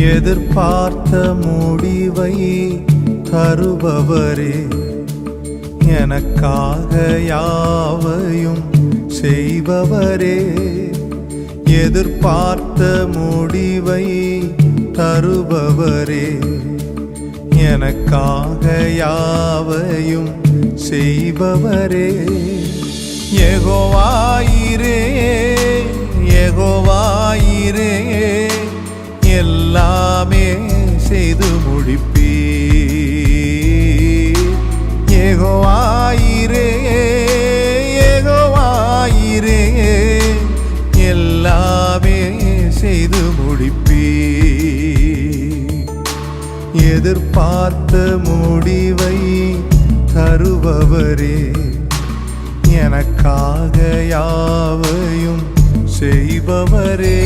எதிர்பார்த்த முடிவை தருபவரே, எனக்காக யாவையும் செய்பவரே. எதிர்பார்த்த முடிவை தருபவரே, எனக்காக யாவையும் செய்பவரே. யெகோவா ஈரே, யெகோவா ஈரே, எல்லாமே செய்து முடிப்பீர். யெகோவா ஈரே, யெகோவா ஈரே, எல்லாமே செய்து முடிப்பீர். எதிர்பார்த்த முடிவை தருபவரே, எனக்காக யாவையும் செய்பவரே.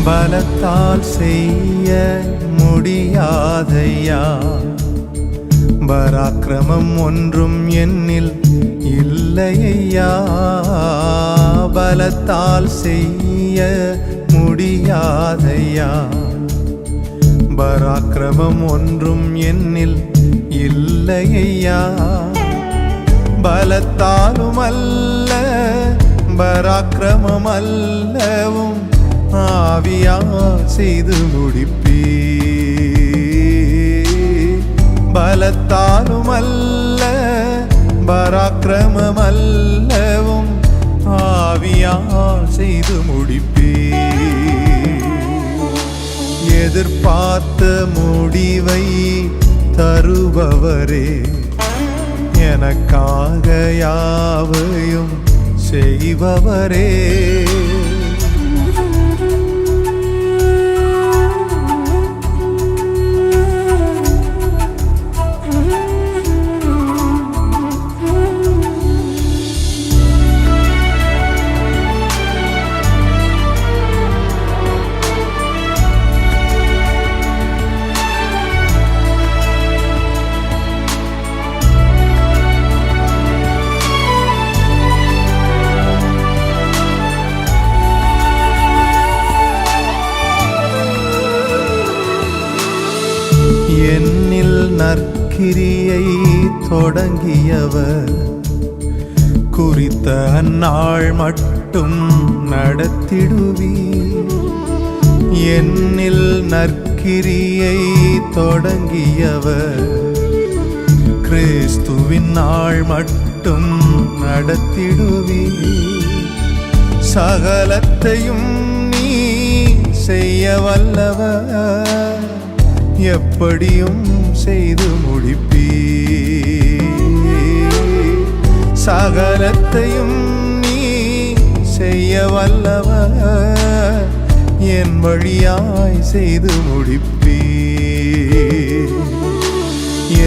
பலத்தால் செய்ய முடியாதையா, பராக்கிரமம் ஒன்றும் என்னில் இல்லையா. பலத்தால் செய்ய முடியாதையா, பராக்கிரமம் ஒன்றும் என்னில் இல்லையா. பலத்தாலும் அல்ல, பராக்கிரமம் அல்லவும் ஆவியா செய்து முடிப்பீர். பலத்தாலும் அல்ல, பராக்கிரமம் அல்லவும் ஆவியா செய்து முடிப்பீர். எதிர்பார்த்த முடிவை தருபவரே, எனக்காக யாவையும் செய்பவரே. என்னில் நற்கிரியை தொடங்கியவர் குறித்த அந்நாள் மட்டும் நடத்திடுவீர். என்னில் நற்கிரியை தொடங்கியவர் கிறிஸ்துவின் நாள் மட்டும் நடத்திடுவீர். சகலத்தையும் நீ செய்ய வல்லவர், எப்படியும் செய்து முடிப்பீர். சகலத்தையும் நீ செய்ய வல்லவர், என் வழியாய் செய்து முடிப்பீர்.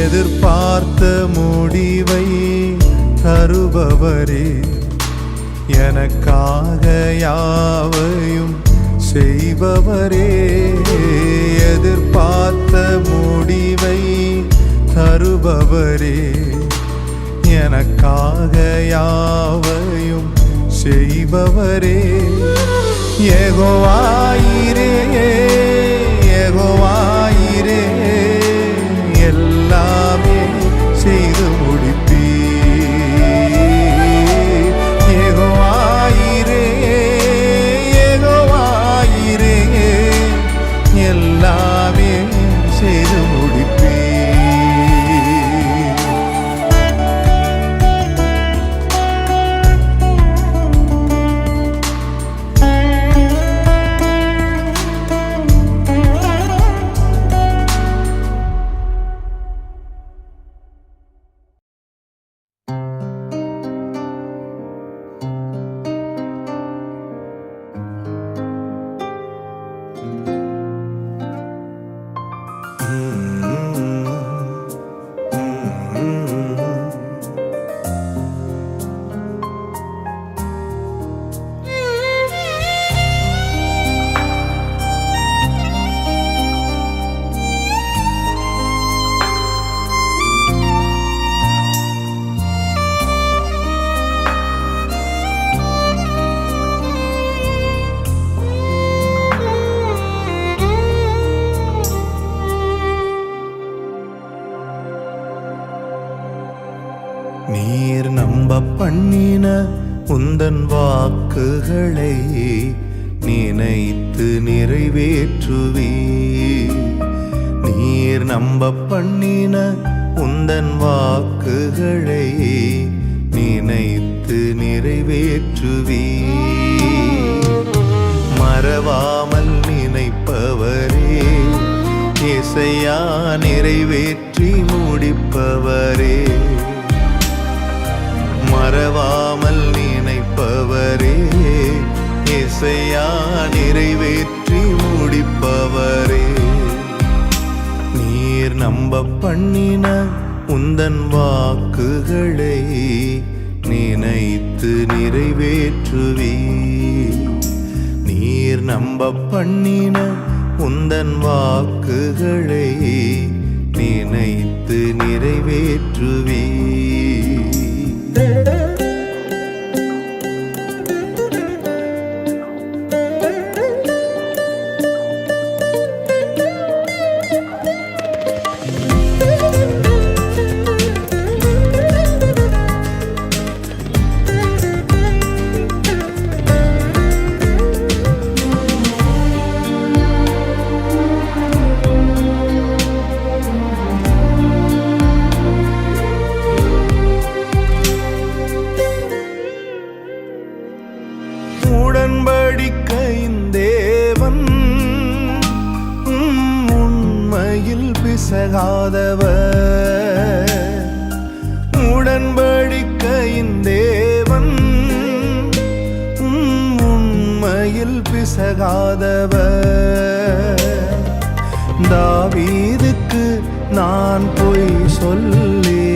எதிர்பார்த்த முடிவை தருபவரே, எனக்காக யாவையும் செய்பவரே. எதிர்பார்த்த முடிவை தருபவரே, எனக்காக யாவையும் செய்பவரே. யெகோவா ஈரே, யெகோவா ஈரே, எல்லாமே செய்து முடிப்பீர். யெகோவா ஈரே, யெகோவா ஈரே, எல்லாமே செய்து முடிப்பீர். பண்ணின உந்தன் வாக்குகளை நினைத்து நிறைவேற்றுவே. நீர் நம்ப பண்ணின உந்தன் வாக்குகளை நினைத்து நிறைவேற்றுவே. மறவாமல் நினைப்பவரே, இசையா நிறைவேற்றி முடிப்பவரே. மறவாமல் நினைப்பவரே, இசையா நிறைவேற்றி முடிப்பவரே. நீர் நம்ப பண்ணின உந்தன் வாக்குகளை நினைத்து நிறைவேற்றுவே. நீர் நம்ப பண்ணின உந்தன் வாக்குகளை நினைத்து நிறைவேற்றுவே. உடன்படிக்கையின் தேவன் உண்மையில் பிசகாதவர். உடன்படிக்கையின் தேவன் உண்மையில் பிசகாதவர். தாவீதுக்கு நான் பொய் சொல்லி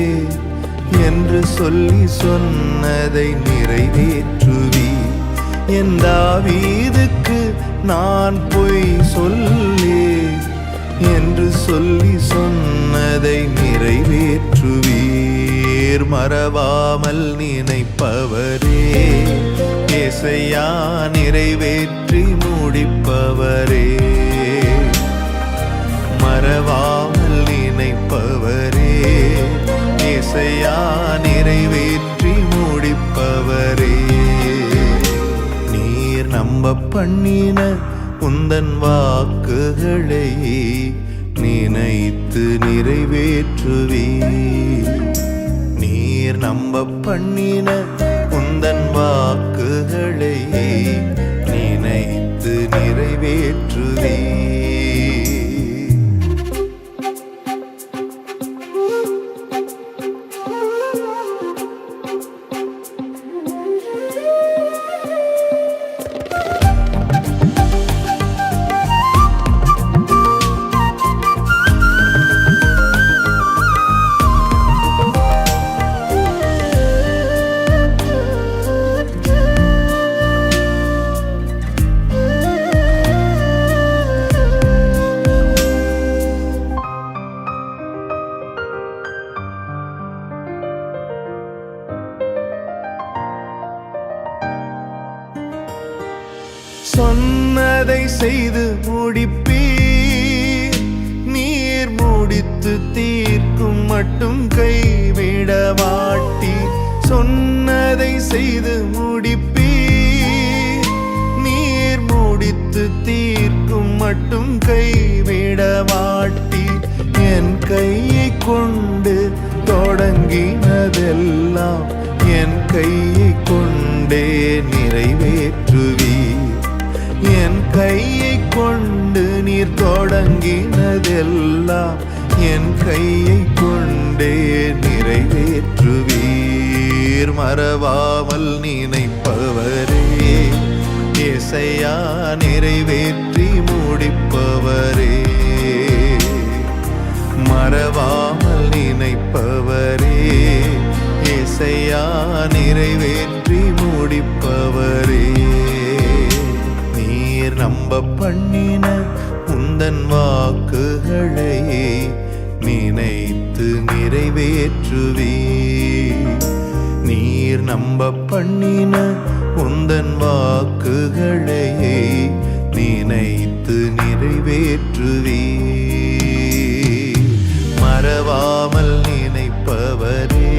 என்று சொல்லி சொன்னதை நிறைவேற்றுவி. என் தாவீதுக்கு நான் பொய் சொல்லி என்று சொல்லி சொன்னதை நிறைவேற்றுவீர். மறவாமல் நினைப்பவரே, இசையா நிறைவேற்றி முடிப்பவரே. மறவாமல் நினைப்பவரே, இசையா நிறைவேற்றி முடிப்பவரே. நீர் நம்ப பண்ணின உந்தன் வாக்குகளை நினைத்து நிறைவேற்றுவே. நீர் நம்ப பண்ணின உந்தன் வாக்குகளை நினைத்து நிறைவேற்றுவே. சொன்னதை செய்து முடிப்பீர். நீர் முடித்து தீர்க்கும் மட்டும் கைவிட மாட்டீர். சொன்னதை செய்து முடிப்பீர். நீர் முடித்து தீர்க்கும் மட்டும் கைவிட மாட்டீர். என் கையை கொண்டு தொடங்கினதெல்லாம் என் கையை கொண்டே நிறைவேற்றுவீர். என் கையை கொண்டு நீர் தொடங்கினதெல்லாம் என் கையை கொண்டே நிறைவேற்றுவீர். மறவாமல் நினைப்பவரே, இசையா நிறைவேற்றி முடிப்பவரே. மறவாமல் நினைப்பவரே, இசையா நிறைவேற்றி முடிப்பவரே. நீர் நம்ப பண்ணின உந்தன் வாக்குகளை நினைத்து நிறைவேற்றுவே. நீர் நம்ப பண்ணின உந்தன் வாக்குகளை நினைத்து நிறைவேற்றுவே. மறவாமல் நினைப்பவரே,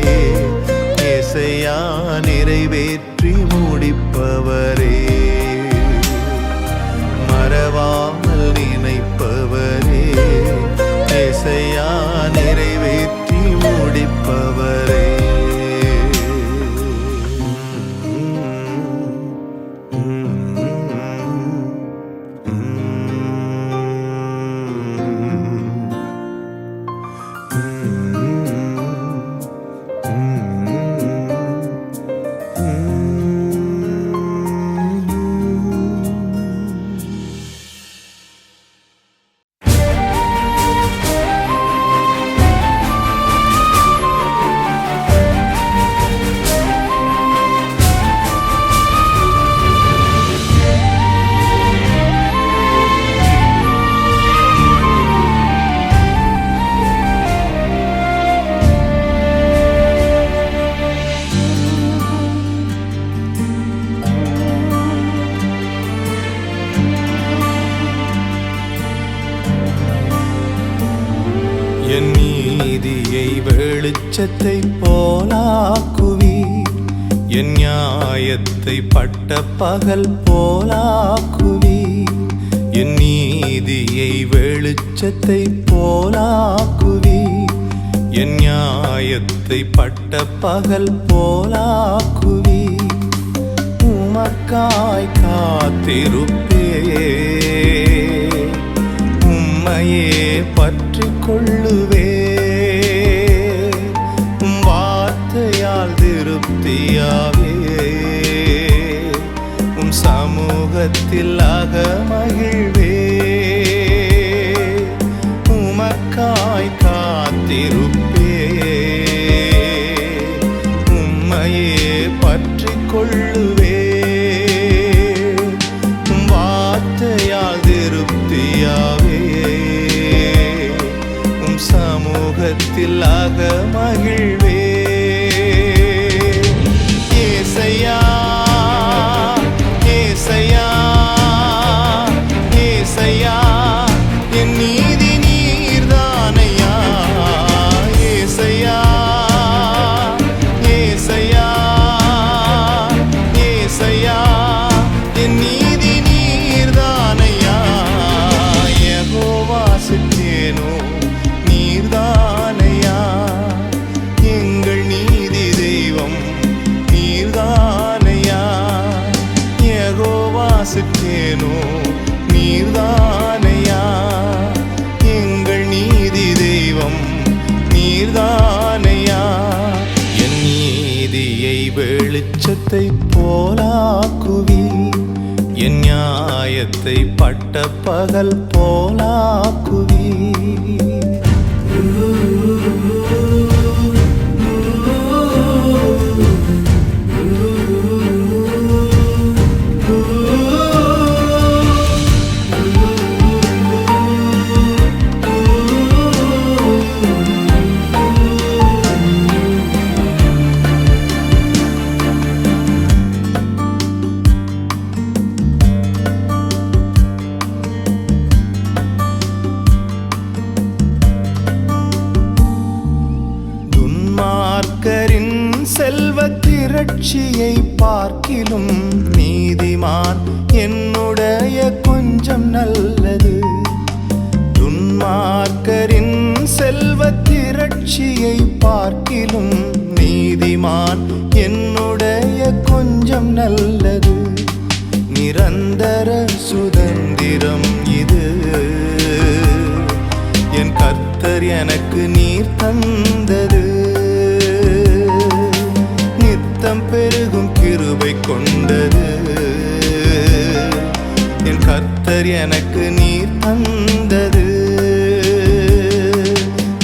இசையா முடிப்பவரே, மறவாமல் நினைப்பவரே, ஏசையா நிறைவேற்றி முடிப்பவரே. என் நீதியை வெளிச்சத்தை போலாக்குவீர், என் நியாயத்தை பட்ட பகல் போலாக்குவீர். என் நீதியை வெளிச்சத்தை போலாக்குவீர், என் நியாயத்தை பட்ட பகல் போலாக்குவீர். உமக்காய் காத்திருப்பே, உம்மையே பற்றி கொள்ளுவே. உம் வார்த்தையால் திருப்தியாவே, உம் சமூகத்தில் அகமகிழ்வே. உமக்காய் காத்திருப்பே, உம்மையே பற்றி கொள்ளுவே. உம் வார்த்தையால் திருப்தியாவே, சமூகத்தில் அகமகிழ்வே. ஏசையா ஏசையா ஏசையா, என் நீதி நீர்தானையா. ஏசையா ஏசையா ஏசையா, என் நீதி நீர்தானையா. யெகோவா சித்தேனோ நீர்தானையா, எங்கள் நீதி தெய்வம் நீர்தானையா. யெகோவா சித்தேனோ நீர்தானையா, எங்கள் நீதி தெய்வம் நீர்தானையா. என் நீதியை வெளிச்சத்தை போலாக்குவீர், என் நியாயத்தை பட்ட பகல் போலாக்குவீர். செல்வத் திரட்சியை பார்க்கிலும் நீதிமான் என்னுடைய கொஞ்சம் நல்லது. துன்மார்க்கரின் செல்வத் திரட்சியை பார்க்கிலும் நீதிமான் என்னுடைய கொஞ்சம் நல்லது. நிரந்தர சுதந்திரம் இது, என் கர்த்தர் எனக்கு நீர் தந்தது. பெருகும் கிருபை கொண்டது, என் கர்த்தர் எனக்கு நீர் தந்தது.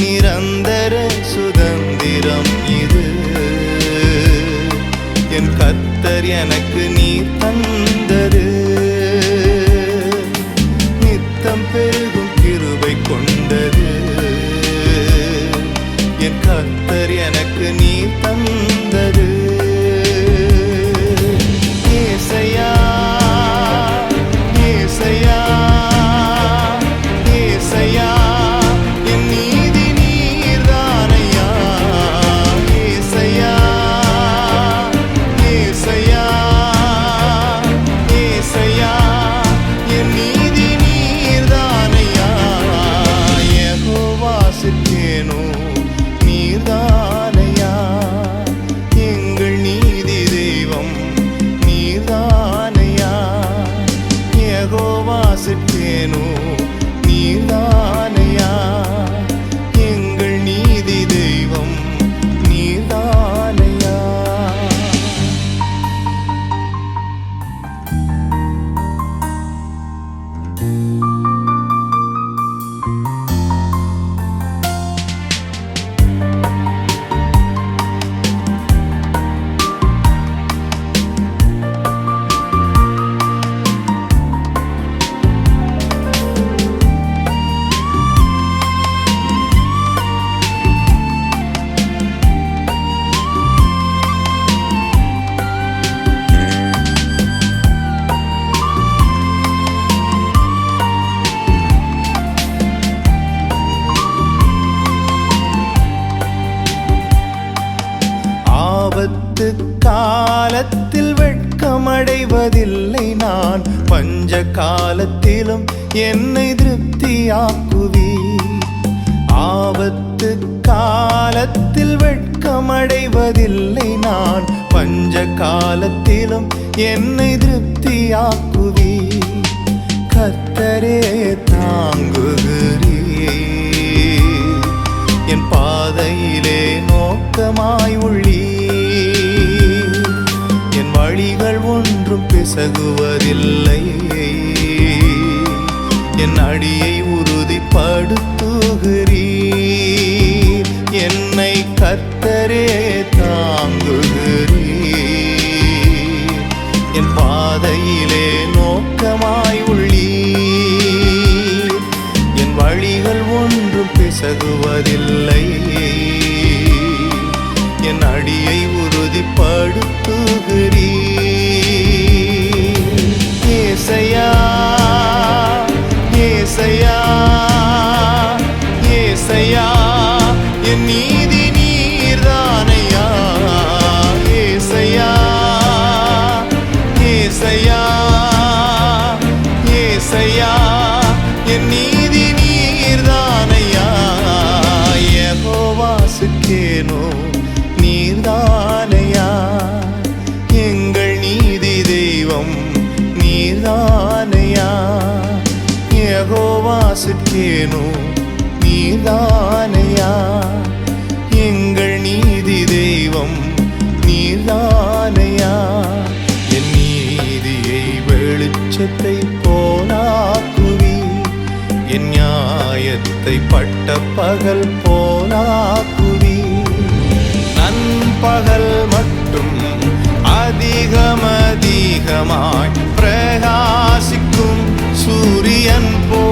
நிரந்தர சுதந்திரம் இது, என் கர்த்தர் எனக்கு நீர் தந்தது. நித்தம் பெருகும் கிருபை கொண்டது, என் கர்த்தர் எனக்கு நீர் தந்தது. ஏசையா ஏசையா ஆபத்து காலத்தில் வெட்கமடைவதில்லை நான், பஞ்ச காலத்திலும் என்னை திருப்தியாக்குவீர். ஆபத்து காலத்தில் வெட்கமடைவதில்லை நான், பஞ்ச காலத்திலும் என்னை திருப்தியாக்குவீர். கர்த்தரே தாங்குகிறீர், என் பாதையிலே நோக்கமாய் உள்ளீர். என் வழிகள் ஒன்றும் பிசகுவதில்லை, என் அடியை உறுதிப்படுத்துகிறீர். என்னை கர்த்தரே தாங்குகிறீர், என் பாதையிலே நோக்கமாய் உள்ளீர். என் வழிகள் ஒன்றும் பிசகுவதில்லை, என் அடியை உறுதிப்படுத்துகிறீர். ஏசையா ஏசையா ஏசையா, என் நீதி நீர்தானையா. ஏசையா ஏசையா ஏசையா, என் நீதி நீர்தானையா. யெகோவாசுக்கேனோ நீர்தானையா, எங்கள் நீதி தெய்வம் நீர்தானையா. யெகோவாசுக்கேனோ நீர்தானையா, எங்கள் நீதி தெய்வம் நீர்தானையா. என் நீதியை வெளிச்சத்தை போலாக்குவீர், என் நியாயத்தை பட்ட பகல் போலாக்குவீர். நண்பகல் மட்டும் அதிகமதிகமாய் பிரகாசிக்கும் சூரியன் போ,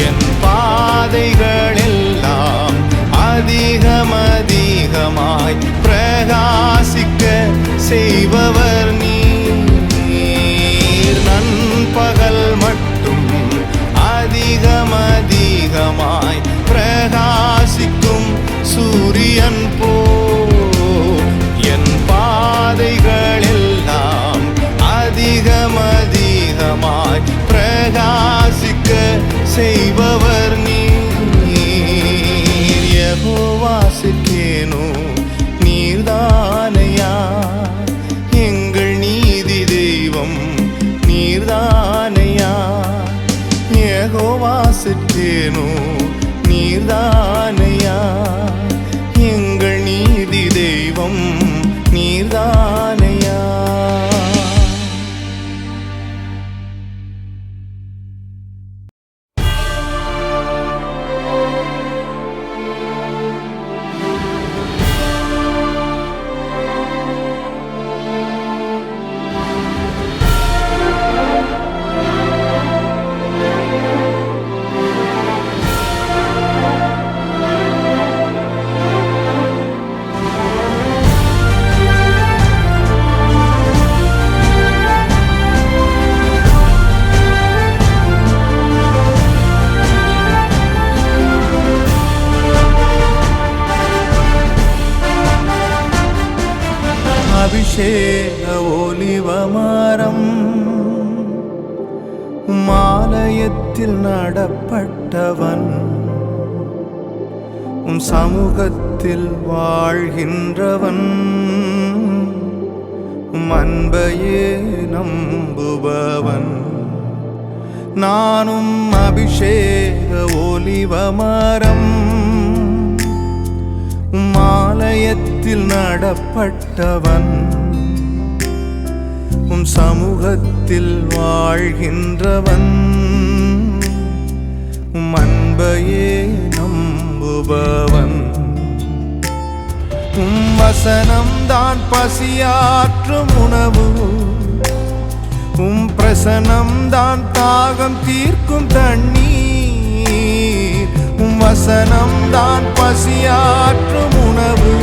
என் பாதைகள் எல்லாம் அதிகமதிகமாய் பிரகாசிக்க செய்பவர் நீர். நண்பகல் மட்டும் அதிகமதிகமாய் பிரகாசிக்கும் சூரியன் போ, என் பாதைகள் எல்லாம் அதிகமதிகமாய் பிரகாசிக்க செய்பவர் நீர். யெகோவாசுக்கேனோ நீர்தானையா, எங்கள் நீதி தெய்வம் நீர்தானையா. யெகோவாசுக்கேனோ நீர்தானையா, எங்கள் நீதி தெய்வம் நீர்தானையா. அபிஷேக ஒலிவமரம் மாலயத்தில் நடப்பட்டவன், உம் சமூகத்தில் வாழ்கின்றவன், உம் அன்பையே நம்புபவன். நானும் அபிஷேக ஒலிவமரம் மாலயத்தில் நடப்பட்டவன், உம் சமூகத்தில் வாழ்கின்றவன் அன்பையே நம்புபவன் வசனம்தான் பசியாற்றும் உணவு பிரசனம்தான் தாகம் தீர்க்கும் தண்ணீர் வசனம்தான் பசியாற்றும் உணவு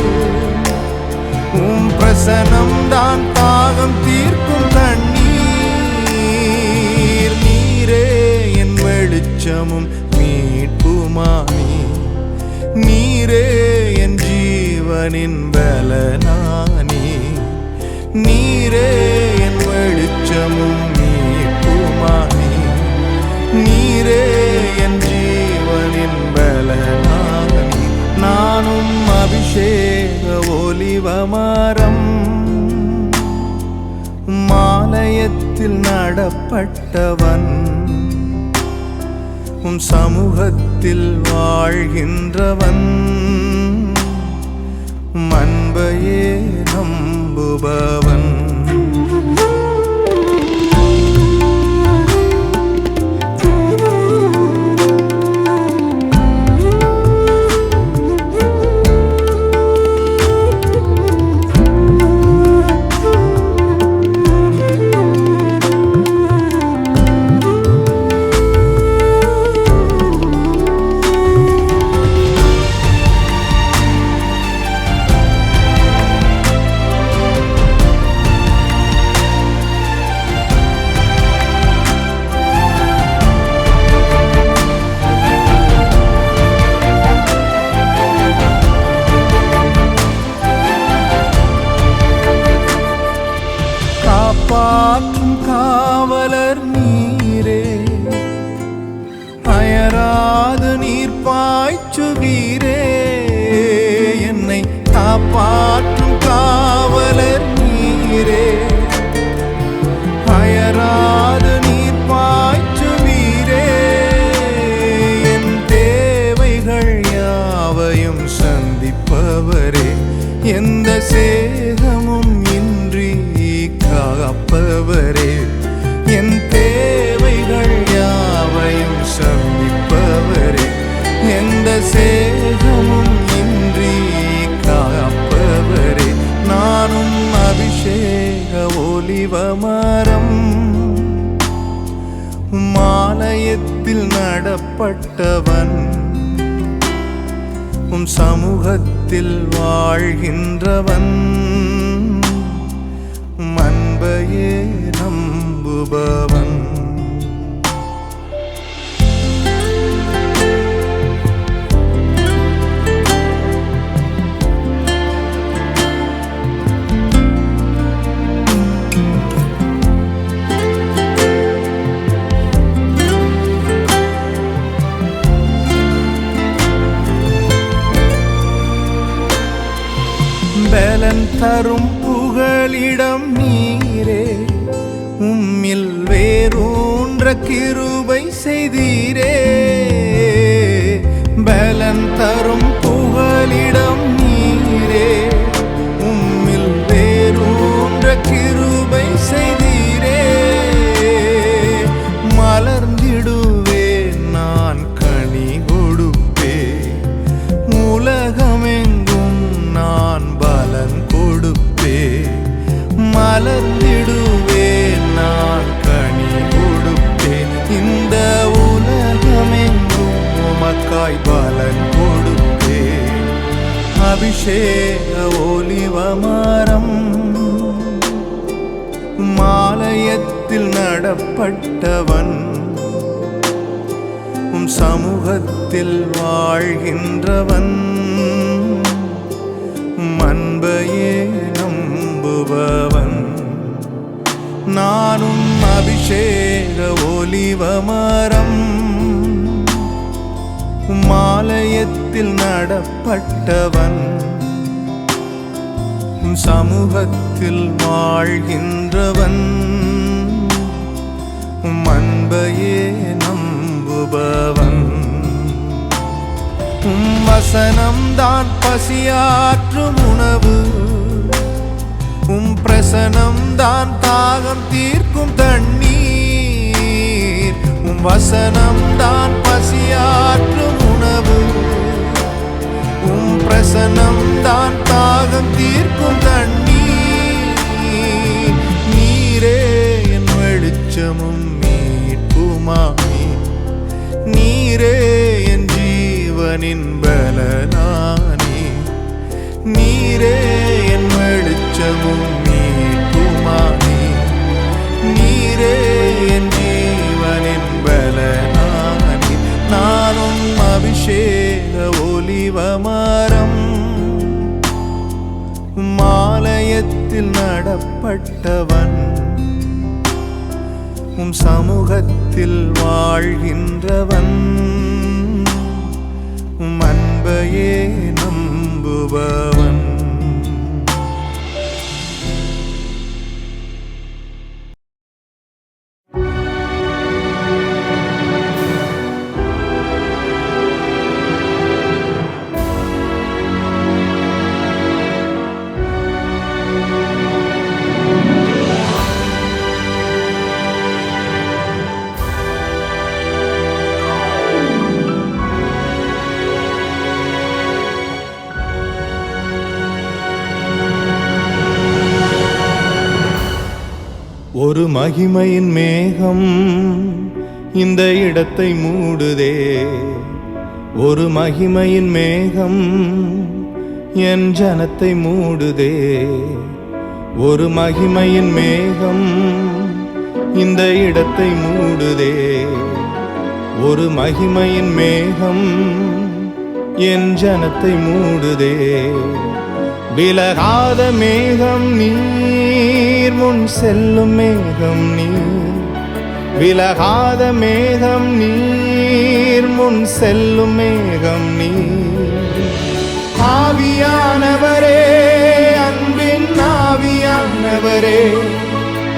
பிரசனம்தான் தாகம் தீர்க்கும் தண்ணீர் நீரே என் வெளிச்சமும் மீட்புமானி நீரே என் ஜீவனின் பலனானி நீரே என் வெளிச்சமும் மீட்புமானி நீரே என் ஜீவனின் பலனானி நானும் அபிஷேக ஒலிவமரம் மாலயத்தில் நடப்பட்டவன் சமூகத்தில் வாழ்கின்றவன் அன்பையே நம்புபவன் காப்பாற்றும் காவலர் நீரே அயராது நீர் பாய்ச்சுவீரே என்னை காப்பாற்றும் காவலர் நீரே அயராது நீர் பாய்ச்சுவீரே என் தேவைகள் யாவையும் சந்திப்பவரே எந்த சேகமும் இன்றி காப்பவரே என் தேவைகள் யாவையும் சந்திப்பவரே எந்த சேகமும் இன்றி காப்பவரே நானும் அபிஷேக ஒலிவமரம் மாலயத்தில் நடப்பட்டவன் சமூகத்தில் வாழ்கின்றவன் அன்பையே நம்புபவன் பலன் தரும் புகலிடம் நீரே உம்மில் வேரூன்ற கிருபை செய்தீரே பலன் தரும் புகலிடம் நீரே உம்மில் வேரூன்ற கிருபை செய்தீரே மலர்ந்திடுவேன் நான் கனி கொடுப்பே உலகமெங்கும் நான் பலன் கொடுப்பே மலர்ந்திடுவேன் நான் கனி கொடுப்பேன் இந்த உலகமெங்கும் உமக்காய் பலன் கொடுப்பேன் அபிஷேக ஒலிவமரம் மாலயத்தில் நடப்பட்டவன் சமூகத்தில் வாழ்கின்றவன் அன்பையே நம்புபவன் நானும் அபிஷேக ஒலிவமரம் மாலயத்தில் நடப்பட்டவன் சமூகத்தில் வாழ்கின்றவன் அன்பையே நம்புபவன் வசனம்தான் பசியாற்றும் உணவு வசனம் தான் தாகம் தீர்க்கும் தண்ணீர், உம் வசனம் தான் பசியாற்றும் உணவு, உம் பிரசனம் தான் தாகம் தீர்க்கும் தண்ணீர். நீரே என் வெளிச்சமும் மீட்புமாமே, நீரே என் ஜீவனின் பலனானே, நீரே என் வெளிச்சமும் மீட்புமாமே, நீரே என் ஜீவனின் பலனானே. நானும் அபிஷேக ஒலிவமரம், மாலயத்தில் நடப்பட்டவன், உம் சமூகத்தில் வாழ்கின்றவன், உம் அன்பையே நம்புபவன். ஒரு மகிமையின் மேகம் இந்த இடத்தை மூடுதே, ஒரு மகிமையின் மேகம் என் ஜனத்தை மூடுதே, ஒரு மகிமையின் மேகம் இந்த இடத்தை மூடுதே, ஒரு மகிமையின் மேகம் என் ஜனத்தை மூடுதே. விலகாத மேகம் நீர், முன் செல்லும் மேகம் நீர், விலகாத மேகம் நீர், முன் செல்லும் மேகம் நீர். ஆவியானவரே, அன்பின் ஆவியானவரே,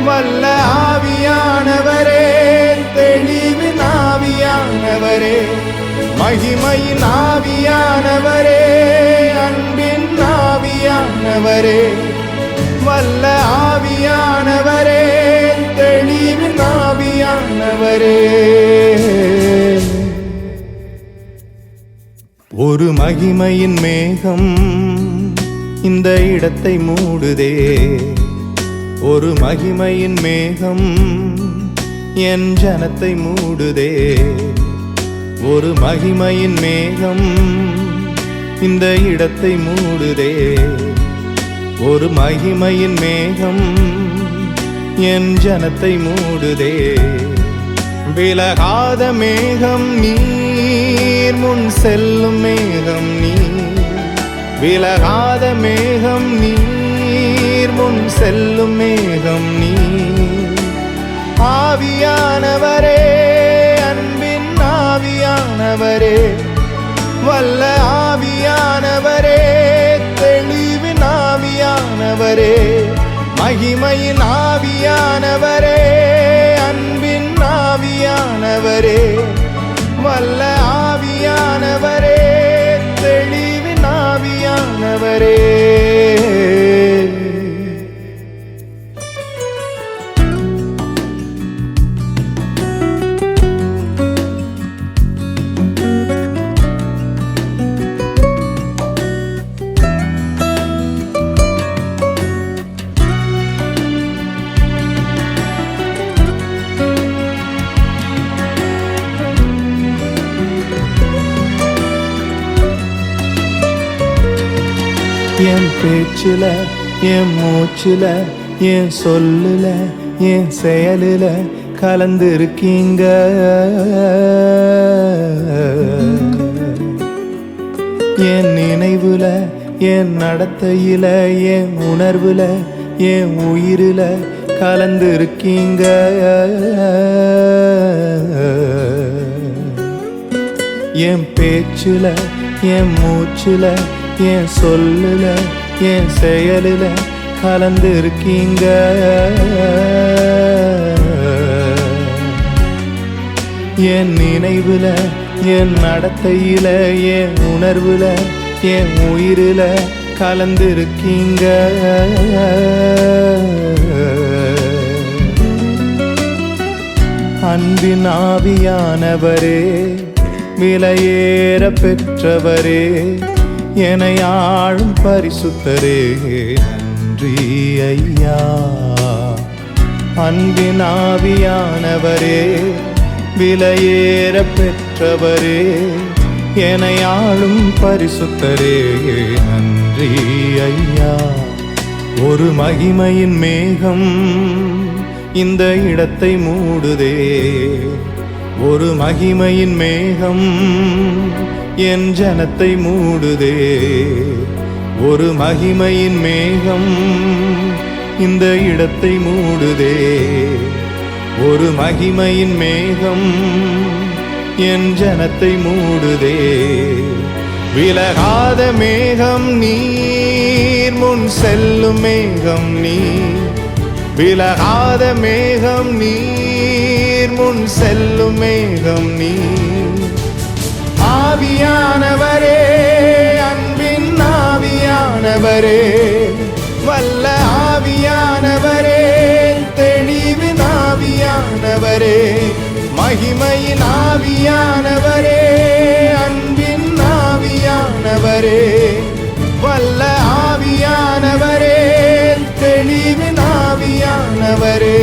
வல்ல ஆவியானவரே, தெளிவின் ஆவியானவரே, மகிமையின் ஆவியானவரே, அன்பின் ஆவியானவரே, வல்ல ஆவியானவரே, தெளிவின் ஆவியானவரே. ஒரு மகிமையின் மேகம் இந்த இடத்தை மூடுதே, ஒரு மகிமையின் மேகம் என் ஜனத்தை மூடுதே, ஒரு மகிமையின் மேகம் இந்த இடத்தை மூடுதே, ஒரு மகிமையின் மேகம் என் ஜனத்தை மூடுதே. விலகாத மேகம் நீர், முன் செல்லும் மேகம் நீர், விலகாத மேகம் நீர், முன் செல்லும் மேகம் நீர். ஆவியானவரே, அன்பின் ஆவியானவரே, வல்ல ஆவியானவரே, தெளிவின் ஆவியானவரே, மகிமையின் ஆவியானவரே, அன்பின் ஆவியானவரே, வல்ல ஆவியானவரே, தெளிவின் ஆவியானவரே. என் பேச்சுல, என் மூச்சுல, என் சொல்லுல, என் செயலுல கலந்திருக்கீங்க. என் நினைவுல, என் நடத்தையில, என் உணர்வுல, என் உயிருல கலந்திருக்கீங்க. என் பேச்சுல, என் மூச்சுல, என் சொல்லுல, என் செயலுல கலந்திருக்கீங்க. என் நினைவுல, என் நடத்தையில, என் உணர்வுல, என் உயிருல கலந்திருக்கீங்க. அன்பின் ஆவியானவரே, விலையேற பெற்றவரே, என்னை ஆளும் பரிசுத்தரே, நன்றி ஐயா. அன்பின் ஆவியானவரே, விலையேற பெற்றவரே, என்னை ஆளும் பரிசுத்தரே, நன்றி ஐயா. ஒரு மகிமையின் மேகம் இந்த இடத்தை மூடுதே, ஒரு மகிமையின் மேகம் என் ஜனத்தை மூடுதே, ஒரு மகிமையின் மேகம் இந்த இடத்தை மூடுதே, ஒரு மகிமையின் மேகம் என் ஜனத்தை மூடுதே. விலகாத மேகம் நீர், முன் செல்லும் மேகம் நீர், விலகாத மேகம் நீர், முன் செல்லும் மேகம் நீர். ஆவியானவரே, அன்பின் ஆவியானவரே, வல்ல ஆவியானவரே, தெளிவின் ஆவியானவரே, மகிமையின் ஆவியானவரே, அன்பின் ஆவியானவரே, வல்ல ஆவியானவரே, தெளிவின் ஆவியானவரே.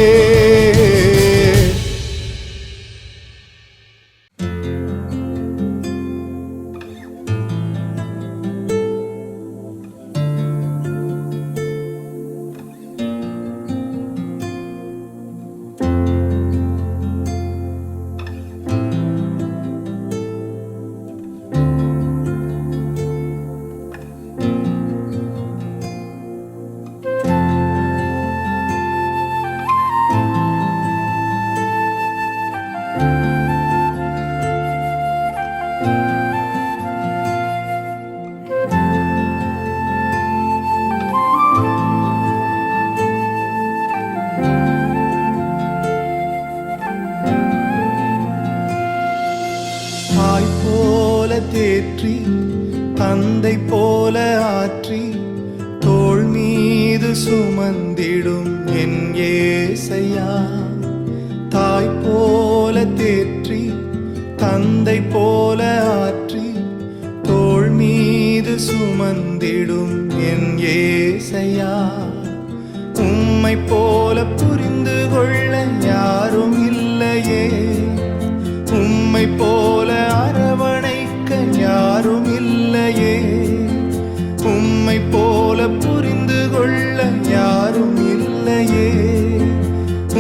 தேற்றி தந்தை போல ஆற்றி தோள் மீது சுமந்திடும் என் ஏசையா. தாய் போல தேற்றி தந்தை போல ஆற்றி தோள் மீது சுமந்திடும் என் ஏசையா. உம்மை போல புரிந்து கொள்ள யாரும் இல்லையே, உம்மை போல அரவணைக்க யாரும் இல்லையே, உம்மை போல புரிந்து கொள்ள யாரும் இல்லையே,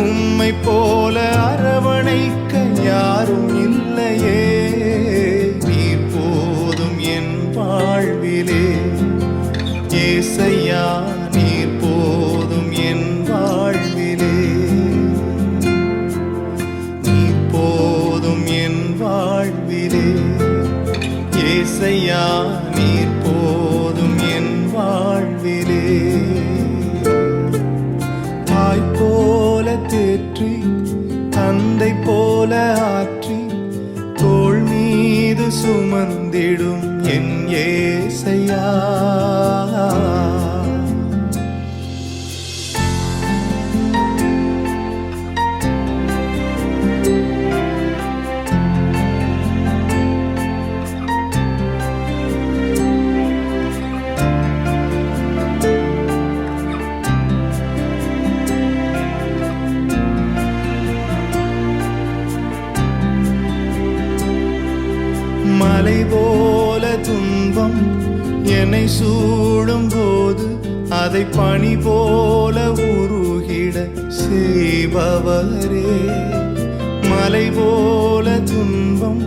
உம்மை போல அரவணைக்க யாரும் இல்லையே. நீர் போதும் என் வாழ்விலே ஏசையா, நீர் போதும் என் வாழ்விலே, நீர் போதும் என் வாழ்விலே ஏசையா, நீர் போதும் என் வாழ்விலே. தாய் போல தேற்றி தந்தை போல ஆற்றி தோள் மீது சுமந்திடும் என் ஏசையா. மலை போல துன்பம் என்னை சூடும் போது அதை பனி போல உருகிட செய்பவரே. மலை போல துன்பம்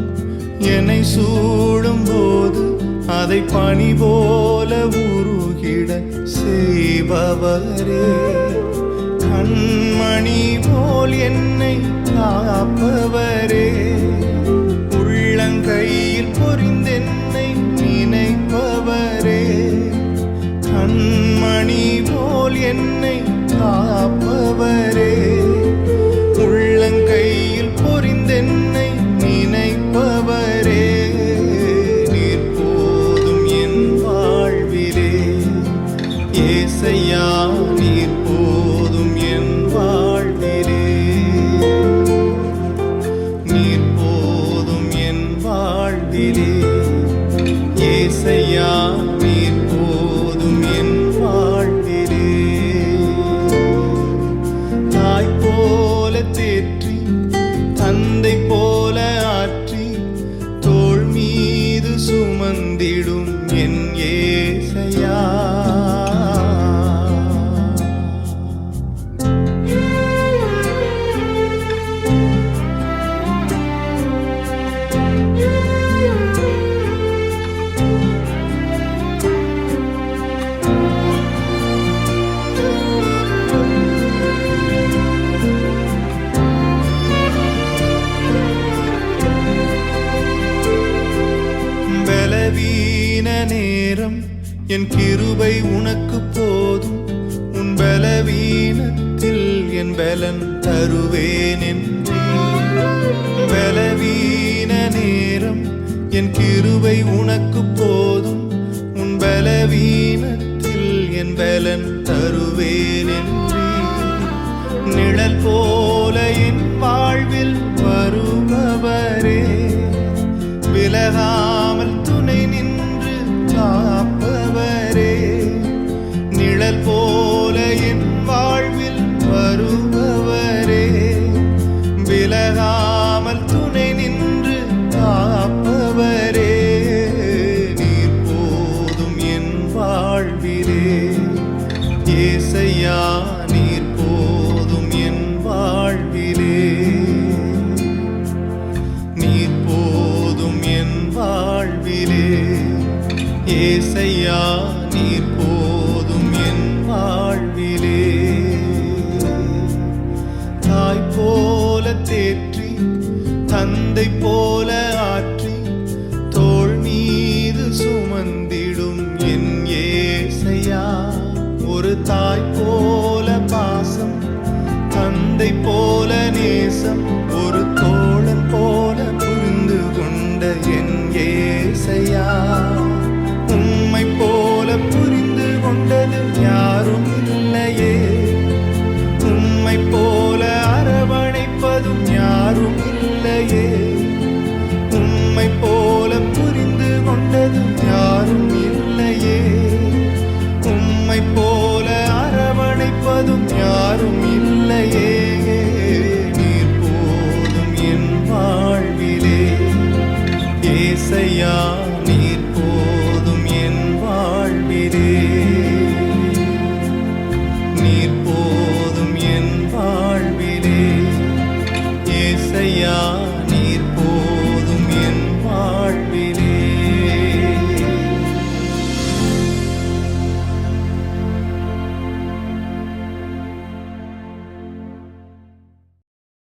என்னை சூடும் போது அதை பனி போல உருகிட செய்பவரே. கண்மணி போல் என்னை காப்பவரே, உள்ளங்கையில் பொறிந்தென்னை நினைப்பவரே. கண்மணி போல் என்னை காப்பவரே, உள்ளங்கையில் பொறிந்தென்னை நினைப்பவரே. நீர் போதும் என் வாழ்விலே என் கிருபை உனக்கு போதும், உன் பலவீனத்தில் என் பலன் தருவேன் என்றீர். பலவீன நேரம் என் கிருபை உனக்கு போதும், உன் பலவீனத்தில் என் பலன் தருவேன் என்றீர். நிழல் போல என் வாழ்வில் வருபவரே, விலகாமல் துணை நின்று காப்பவரே. நிழல் போல என் வாழ்வில் வருபவரே, விலகாமல் துணை நின்று காப்பவரே. நீர் போதும் என் வாழ்விலே ஏசையா, நீர் போதும் என் வாழ்விலே. நீர் போதும் என் வாழ்விலே ஏசையா, நீர் போதும் என் வாழ்விலே. தாய் போல தேற்றி, தந்தை போல ஆற்றி, தோள் மீது சுமந்திடும் என் ஏசையா. ஒரு தாய் போல பாசம், தந்தை போல நேசம்,